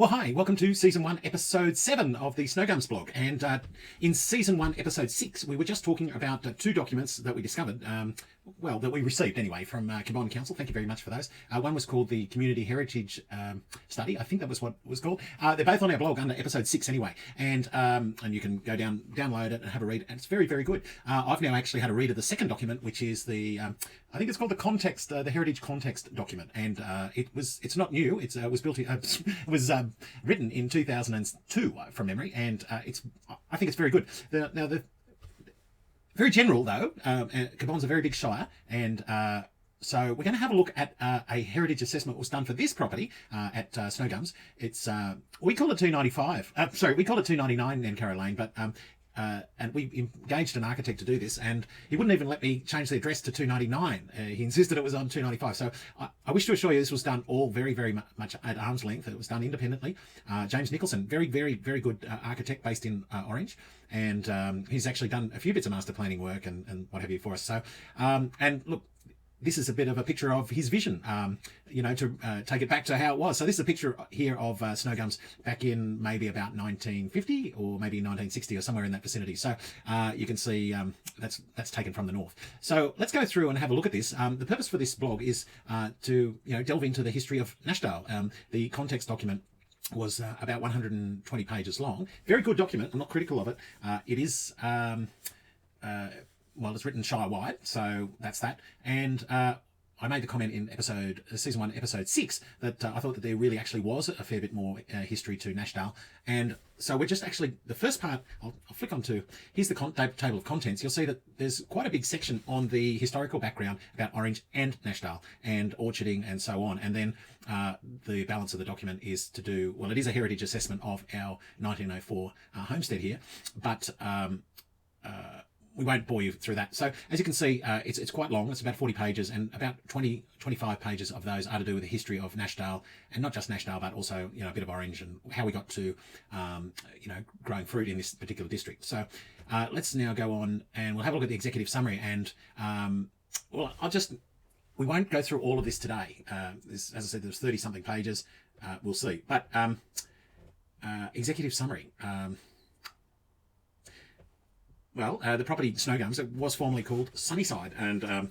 Well, hi, welcome to Season 1, Episode 7 of the Snowgums Blog. And in Season 1, Episode 6, we were just talking about two documents that we discovered, that we received anyway from Combined Council. Thank you very much for those. One was called the Community Heritage Study. I think that was what it was called. They're both on our blog under Episode 6 anyway. And you can go download it and have a read. And it's very, very good. I've now actually had a read of the second document, which is the... I think it's called the context, the heritage context document, and it's not new. It was built, it was written in 2002 from memory, and I think it's very good. The very general though. Cabon's a very big shire, and so we're going to have a look at a heritage assessment that was done for this property at Snowgums. It's we call it 295. We call it 299 Nancarrow Lane, but. And we engaged an architect to do this, and he wouldn't even let me change the address to 299. He insisted it was on 295. So I wish to assure you this was done all very, very much at arm's length. It was done independently. James Nicholson, very, very, very good architect based in Orange, and he's actually done a few bits of master planning work and what have you for us. So, and look, this is a bit of a picture of his vision, to take it back to how it was. So this is a picture here of Snowgums back in maybe about 1950 or maybe 1960 or somewhere in that vicinity. So you can see that's taken from the north. So let's go through and have a look at this. The purpose for this blog is to delve into the history of Nashdale. The context document was about 120 pages long. Very good document. I'm not critical of it. It is... it's written Shire-wide, so that's that. And I made the comment in Season 1, Episode 6, that I thought that there really actually was a fair bit more history to Nashdale. And so we're just actually, the first part, I'll flick on to, here's the table of contents. You'll see that there's quite a big section on the historical background about Orange and Nashdale and orcharding and so on. And then the balance of the document is to do, it is a heritage assessment of our 1904 homestead here, but... we won't bore you through that. So as you can see, it's quite long. It's about 40 pages, and about 25 pages of those are to do with the history of Nashdale, and not just Nashdale, but also a bit of Orange and how we got to growing fruit in this particular district. So let's now go on and we'll have a look at the executive summary. And we won't go through all of this today. As I said, there's 30 something pages. We'll see. But executive summary. The property Snowgums, it was formerly called Sunnyside, and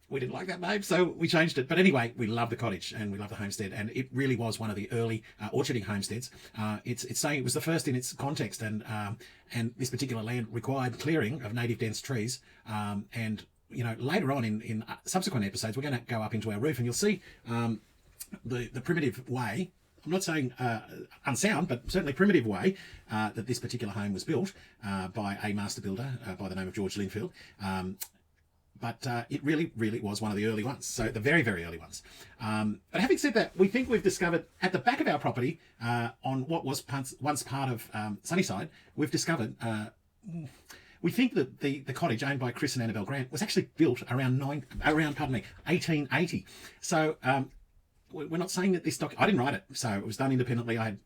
we didn't like that name, so we changed it. But anyway, we love the cottage and we love the homestead, and it really was one of the early orcharding homesteads. It's saying it was the first in its context, and this particular land required clearing of native dense trees. And later on in subsequent episodes, we're going to go up into our roof, and you'll see the primitive way. I'm not saying unsound, but certainly primitive way that this particular home was built by a master builder by the name of George Linfield. But it really, really was one of the early ones. So the very, very early ones. But having said that, we think we've discovered at the back of our property, on what was once part of Sunnyside, we've discovered... we think that the cottage owned by Chris and Annabelle Grant was actually built around 1880. So... we're not saying that this I didn't write it, so it was done independently. There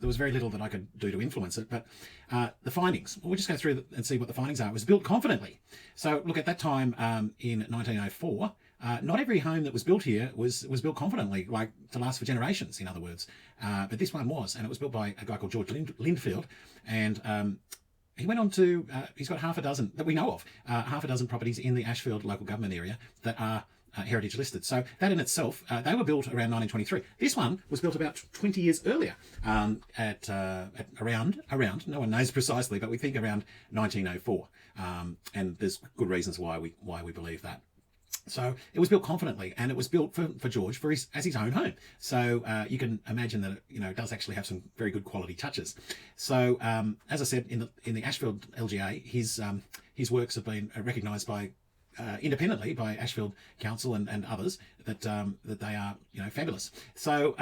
was very little that I could do to influence it, but the findings, we'll just go through and see what the findings are. It was built confidently. So look, at that time in 1904, not every home that was built here was built confidently, like to last for generations, in other words. But this one was, and it was built by a guy called George Linfield, and he went on to, he's got half a dozen, that we know of, half a dozen properties in the Ashfield local government area that are heritage listed. So that in itself, they were built around 1923. This one was built about 20 years earlier, at around, no one knows precisely, but we think around 1904. And there's good reasons why we believe that. So it was built confidently, and it was built for George as his own home. So you can imagine that it does actually have some very good quality touches. So as I said, in the Ashfield LGA, his works have been recognised by independently by Ashfield Council and others that they are fabulous. So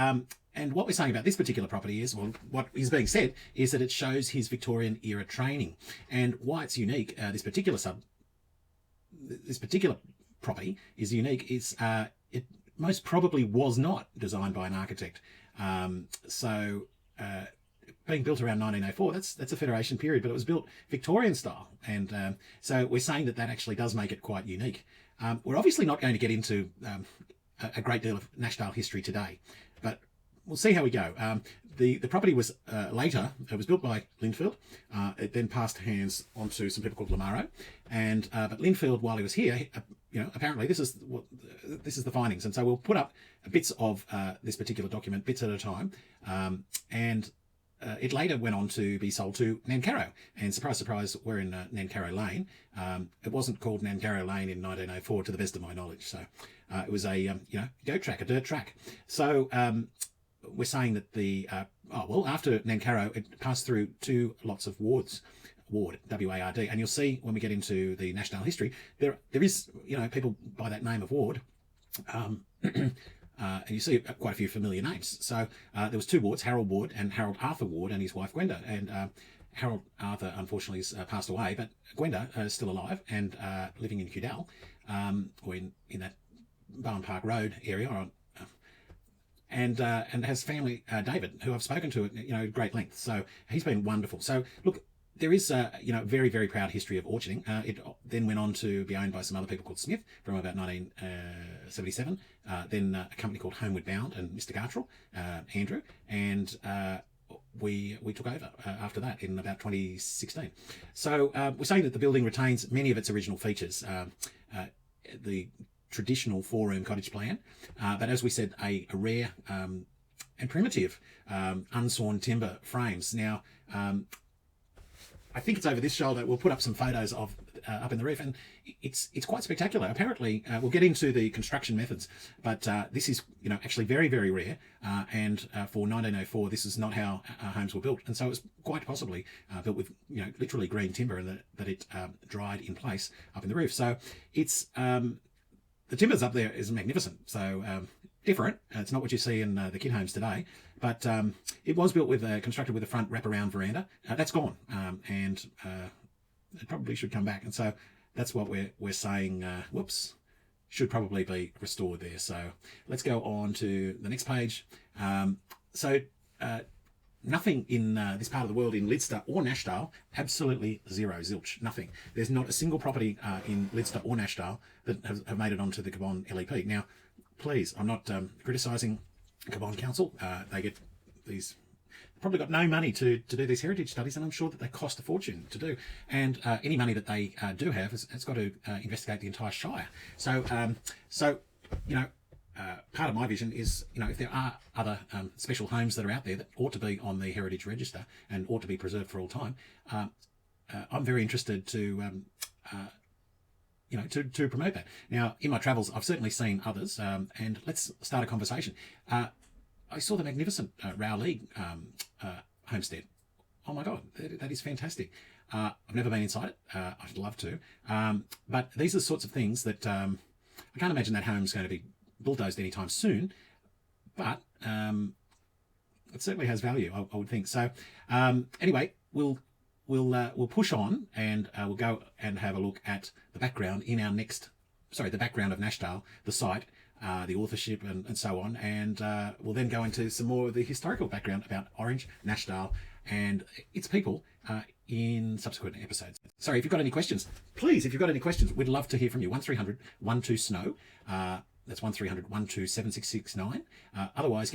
and what we're saying about this particular property is, what is being said is that it shows his Victorian era training, and why it's unique. This particular property is unique. It most probably was not designed by an architect. Being built around 1904, that's a Federation period, but it was built Victorian style, and so we're saying that actually does make it quite unique. We're obviously not going to get into a great deal of Nashdale history today, but we'll see how we go. The property was later, it was built by Linfield. It then passed hands on to some people called Lamaro. And but Linfield, while he was here, apparently this is the findings. And so we'll put up bits of this particular document, bits at a time. It later went on to be sold to Nancarrow. And surprise, surprise, we're in Nancarrow Lane. It wasn't called Nancarrow Lane in 1904, to the best of my knowledge. So it was a, goat track, a dirt track. So we're saying that after Nancarrow, it passed through 2 lots of wards. Ward, W-A-R-D. And you'll see when we get into the national history, there is, people by that name of Ward. And you see quite a few familiar names. So there was 2 wards, Harold Ward and Harold Arthur Ward and his wife Gwenda. And Harold Arthur unfortunately has passed away, but Gwenda is still alive and living in Cudell, or in that Bowen Park Road area, and has family, David, who I've spoken to at great length. So he's been wonderful. So look, there is a very, very proud history of orcharding. It then went on to be owned by some other people called Smith from about 1977. Then a company called Homeward Bound and Mr. Gartrell, Andrew, and we took over after that in about 2016. So we're saying that the building retains many of its original features. The traditional 4-room cottage plan, but as we said, a rare and primitive unsawn timber frames. Now, I think it's over this shoulder. We'll put up some photos of up in the roof, and it's quite spectacular. Apparently, we'll get into the construction methods, but this is actually very, very rare. And for 1904, this is not how homes were built, and so it's quite possibly built with literally green timber, and that it dried in place up in the roof. So it's the timbers up there is magnificent. So different. It's not what you see in the kid homes today, but it was built constructed with a front wraparound veranda. That's gone, and it probably should come back. And so that's what we're saying. Should probably be restored there. So let's go on to the next page. Nothing in this part of the world, in Lidster or Nashdale, absolutely zero, zilch, nothing. There's not a single property in Lidster or Nashdale that have made it onto the Cabon LEP. Now, please, I'm not criticising Cabon Council. They get these, probably got no money to do these heritage studies, and I'm sure that they cost a fortune to do. And any money that they do have has got to investigate the entire Shire. So, part of my vision is, if there are other special homes that are out there that ought to be on the Heritage Register and ought to be preserved for all time, I'm very interested to promote that. Now, in my travels, I've certainly seen others, and let's start a conversation. I saw the magnificent Rowley homestead. Oh my God, that is fantastic. I've never been inside it. I'd love to. But these are the sorts of things that I can't imagine that home's going to be bulldozed anytime soon, but it certainly has value, I would think. So anyway, we'll push on, and we'll go and have a look at the background in our the background of Nashdale, the site, the authorship, and so on, and we'll then go into some more of the historical background about Orange, Nashdale, and its people in subsequent episodes. Sorry, if you've got any questions, please, we'd love to hear from you. 1300 12 SNOW. That's 1300 12 7669. Otherwise,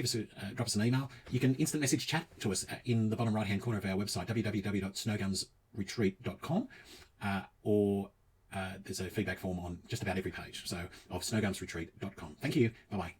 drop us an email. You can instant message chat to us in the bottom right hand corner of our website, www.snowgumsretreat.com, or there's a feedback form on just about every page of snowgumsretreat.com. Thank you. Bye bye.